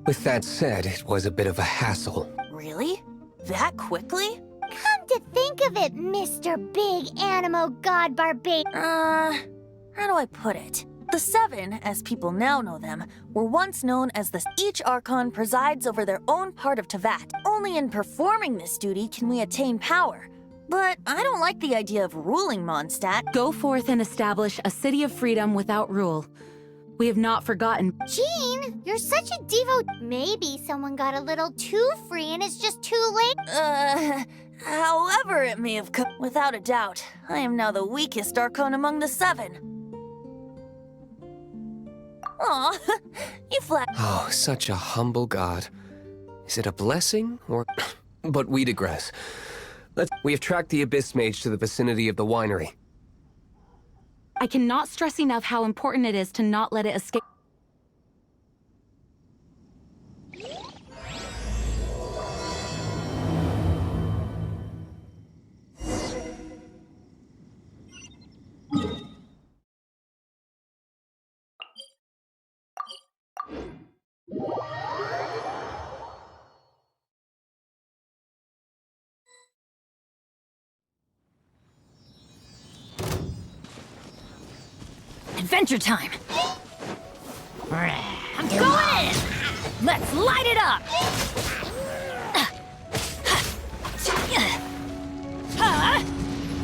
With that said, it was a bit of a hassle. Really? That quickly? Come to think of it, Mr. Big Animo God Barbarian. How do I put it? The Seven, as people now know them, were once known as the... Each Archon presides over their own part of Teyvat. Only in performing this duty can we attain power. But I don't like the idea of ruling Mondstadt. Go forth and establish a city of freedom without rule. We have not forgotten. Jean, you're such a devote. Maybe someone got a little too free and it's just too late. However it may have come. Without a doubt, I am now the weakest Archon among the Seven. Aw, you flat. Oh, such a humble god. Is it a blessing, or... But we digress. We have tracked the Abyss Mage to the vicinity of the winery. I cannot stress enough how important it is to not let it escape. Adventure time! I'm going in! Let's light it up!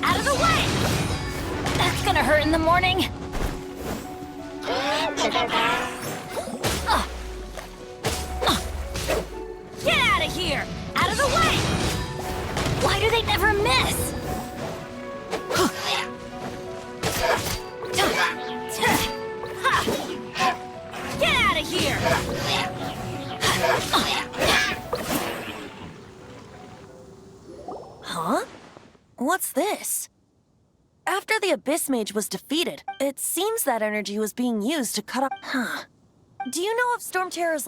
Out of the way! That's gonna hurt in the morning! Get out of here! Out of the way! Why do they never miss? Get out of here! Huh? What's this? After the Abyss Mage was defeated, it seems that energy was being used to cut off... Huh. Do you know if Storm Terror's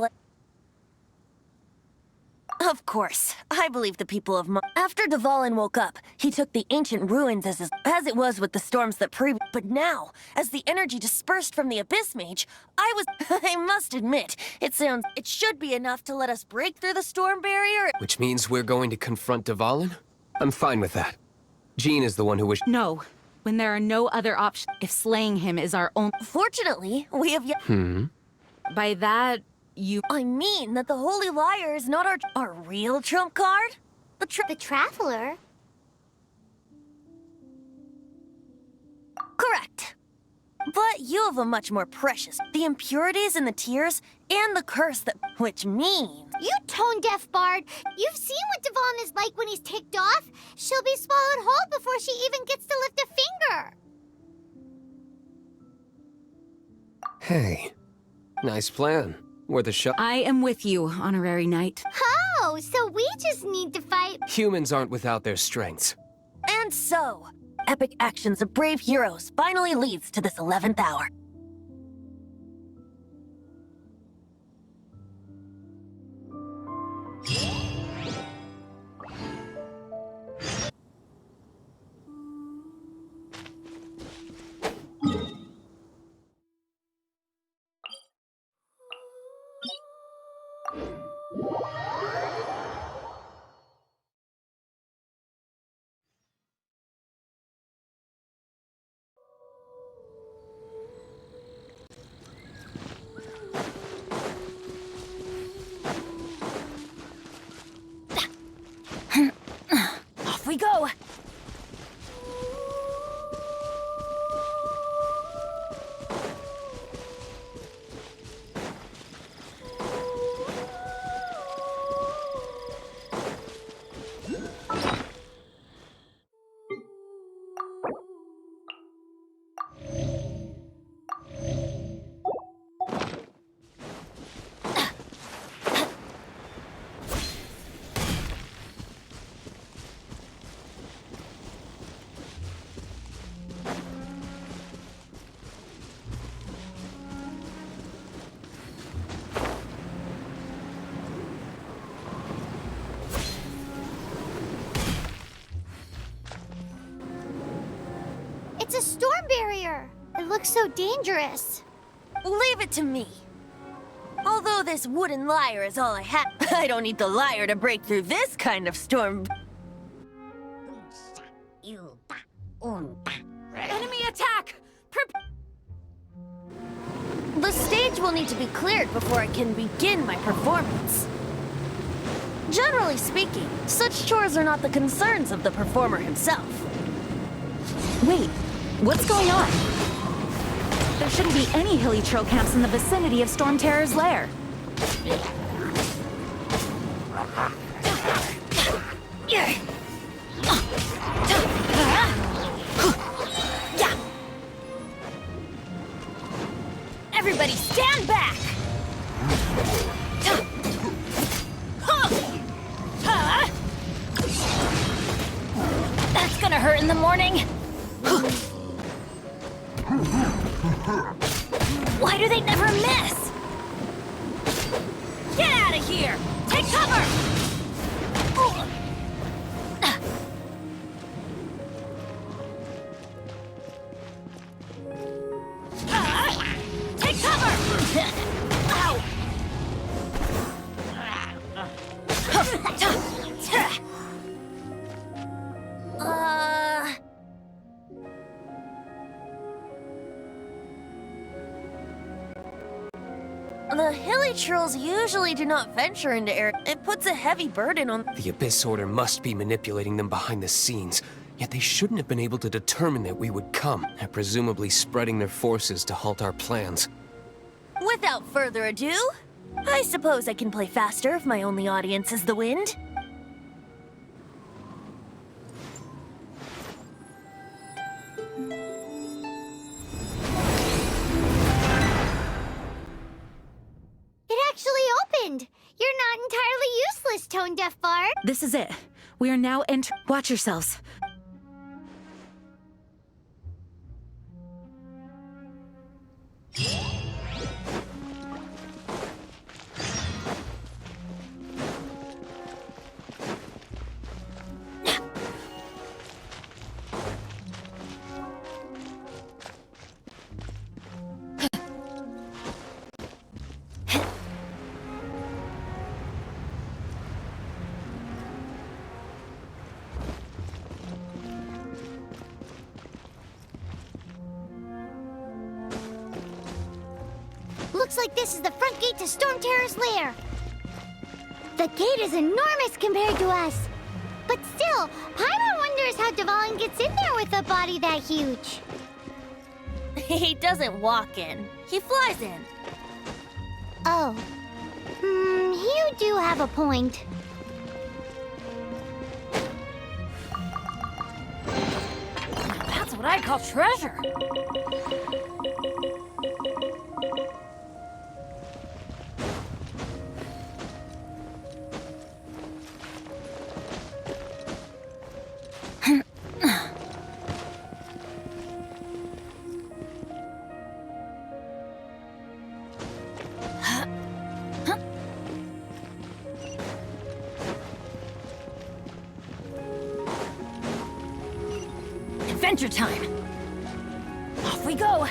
Of course. I believe the people of After Dvalin woke up, he took the ancient ruins as it was with the storms that But now, as the energy dispersed from the Abyss Mage, I must admit, it should be enough to let us break through the storm barrier. Which means we're going to confront Dvalin? I'm fine with that. Jean is the one who wished... No, when there are no other options. If slaying him is our own... Fortunately, we have yet... By that, you... I mean that the Holy Liar is not our real trump card? The Traveler? Correct. But you have a much more precious. The impurities in the tears and the curse that... Which means... You tone-deaf bard! You've seen what Dvalin is like when he's ticked off. She'll be swallowed whole before she even gets to lift a finger. Hey, nice plan. Worth a shot. I am with you, Honorary Knight. Oh, so we just need to fight... Humans aren't without their strengths. And so, epic actions of brave heroes finally leads to this 11th hour. Off we go! It's a storm barrier. It looks so dangerous. Leave it to me. Although this wooden lyre is all I have, I don't need the lyre to break through this kind of storm. Enemy attack! The stage will need to be cleared before I can begin my performance. Generally speaking, such chores are not the concerns of the performer himself. Wait, what's going on? There shouldn't be any hilly trail camps in the vicinity of Storm Terror's lair. Everybody stand back! That's gonna hurt in the morning. Why do they never miss? Get out of here! Take cover! Take cover! Ow! The hilly trolls usually do not venture into air. It puts a heavy burden on... The Abyss Order must be manipulating them behind the scenes. Yet they shouldn't have been able to determine that we would come, and presumably spreading their forces to halt our plans. Without further ado, I suppose I can play faster if my only audience is the wind. It actually opened! You're not entirely useless, Tone Deaf Bard. This is it. We are now Watch yourselves. Looks like this is the front gate to Storm Terror's lair. The gate is enormous compared to us. But still, Paimon wonders how Dvalin gets in there with a body that huge. He doesn't walk in. He flies in. Oh. You do have a point. That's what I call treasure. Adventure time! Off we go!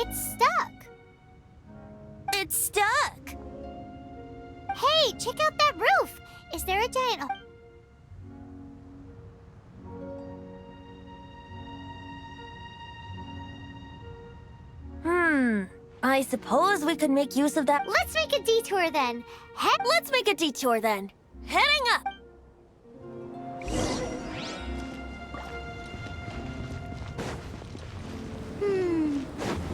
It's stuck. It's stuck. Hey, check out that roof. Is there a giant... I suppose we could make use of that. Let's make a detour then. Let's make a detour then. Heading up.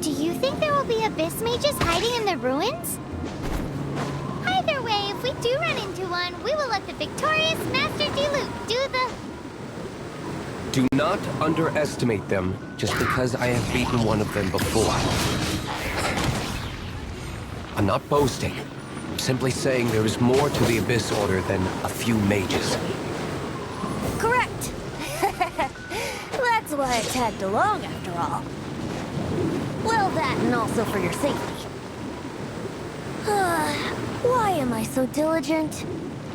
Do you think there will be abyss mages hiding in the ruins? Either way, if we do run into one, we will let the victorious Master Diluc do the... Do not underestimate them just because I have beaten one of them before. I'm not boasting. I'm simply saying there is more to the Abyss Order than a few mages. Correct. That's why I tagged along after all. Well, that and also for your safety. Why am I so diligent?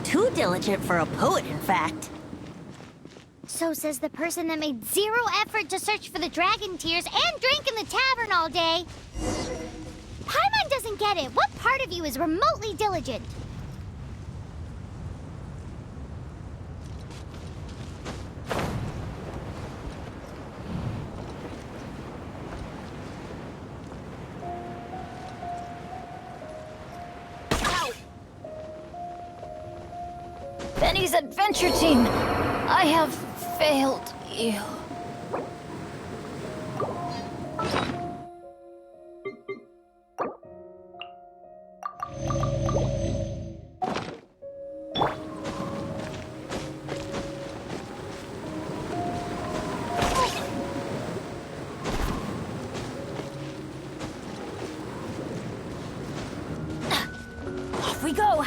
Too diligent for a poet, in fact. So says the person that made zero effort to search for the dragon tears and drink in the tavern all day. Paimon doesn't get it. What part of you is remotely diligent? Benny's adventure team, I have failed you. Off we go.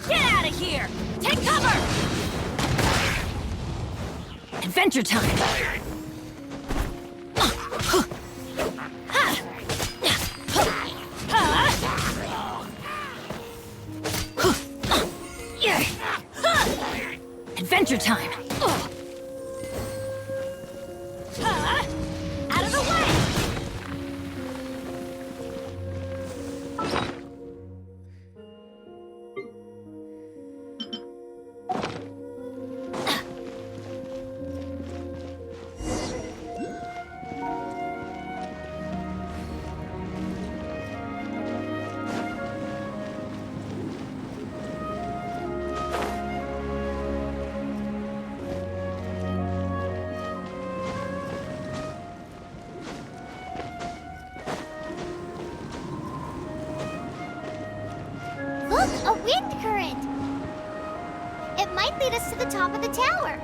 Get out of here! Take cover! Adventure time! Adventure time! Out of the way! Look, a wind current! It might lead us to the top of the tower.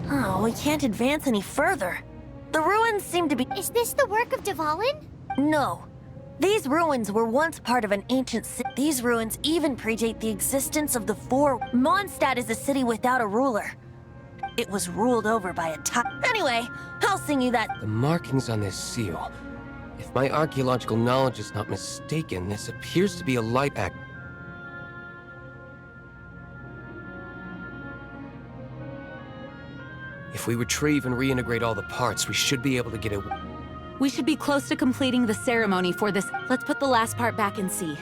Oh, we can't advance any further. The ruins seem to be... Is this the work of Dvalin? No. These ruins were once part of an ancient city. These ruins even predate the existence of the Four. Mondstadt is a city without a ruler. It was ruled over by a Anyway, I'll sing you that. The markings on this seal. If my archaeological knowledge is not mistaken, this appears to be a light act. If we retrieve and reintegrate all the parts, we should be able to get it. We should be close to completing the ceremony for this. Let's put the last part back and see.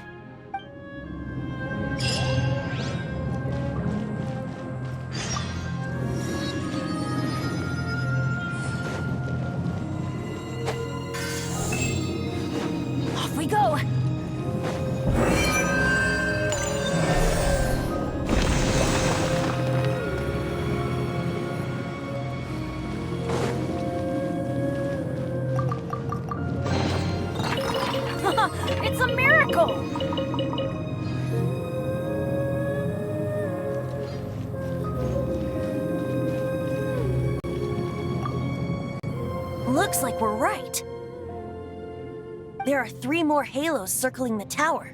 Off we go! It's a miracle! Looks like we're right. There are 3 more halos circling the tower.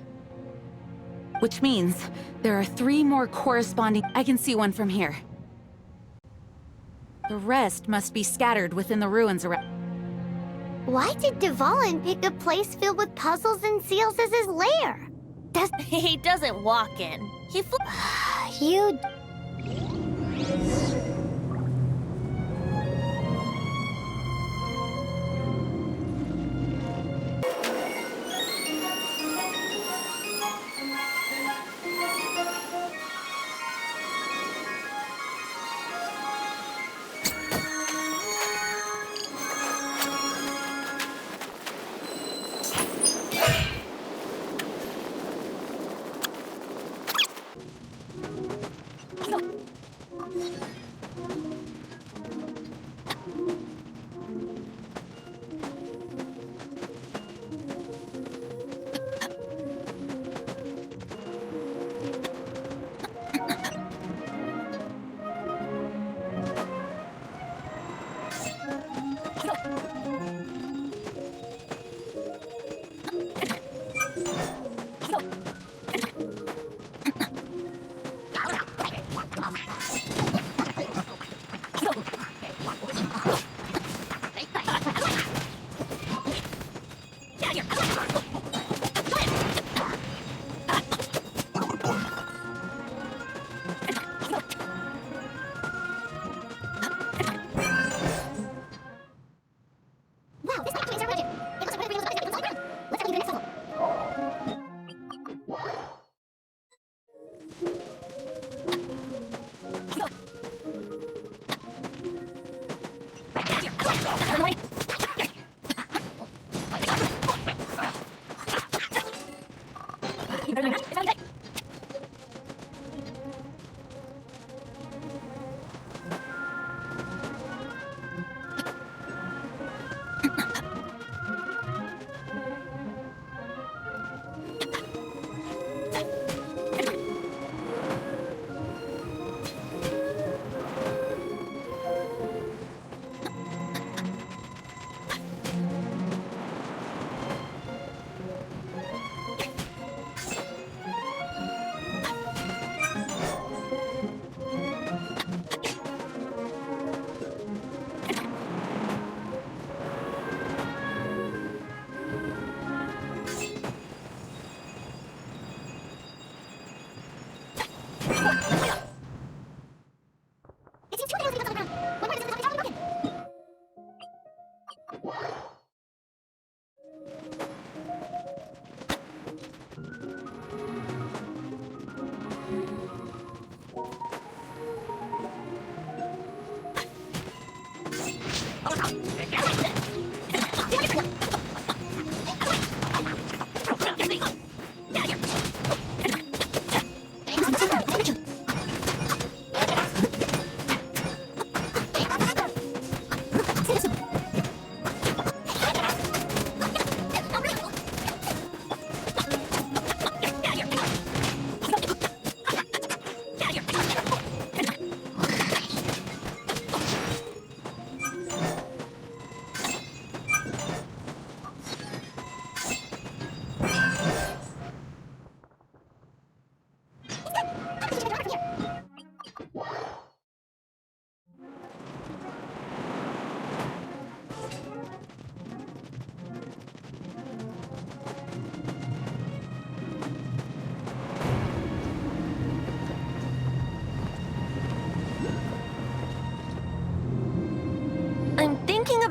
Which means there are 3 more corresponding. I can see one from here. The rest must be scattered within the ruins around. Why did Dvalin pick a place filled with puzzles and seals as his lair? He doesn't walk in. He You...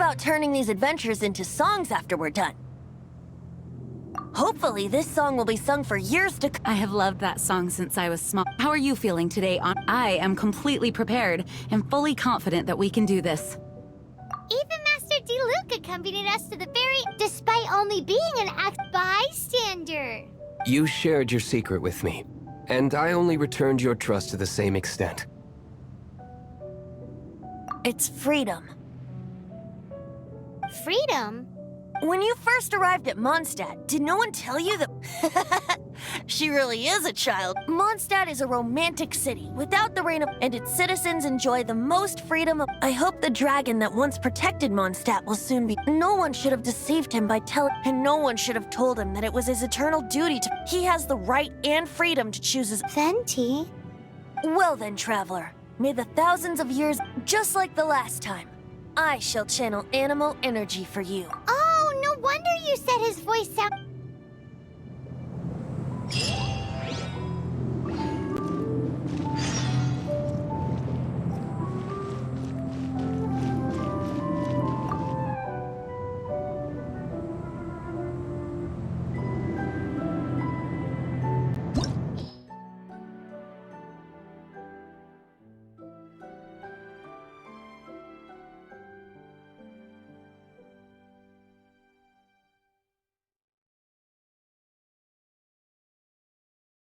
about turning these adventures into songs after we're done? Hopefully, this song will be sung for years to come. I have loved that song since I was small. How are you feeling today? I am completely prepared and fully confident that we can do this. Even Master D. Luke accompanied us to the ferry, despite only being an bystander. You shared your secret with me, and I only returned your trust to the same extent. It's freedom. Freedom? When you first arrived at Mondstadt, did no one tell you that... She really is a child. Mondstadt is a romantic city without the reign of... and its citizens enjoy the most freedom of... I hope the dragon that once protected Mondstadt will soon be... No one should have deceived him by telling... And no one should have told him that it was his eternal duty to... He has the right and freedom to choose his... Venti? Well then, traveler. May the thousands of years... Just like the last time. I shall channel animal energy for you. Oh, no wonder you said his voice sounded...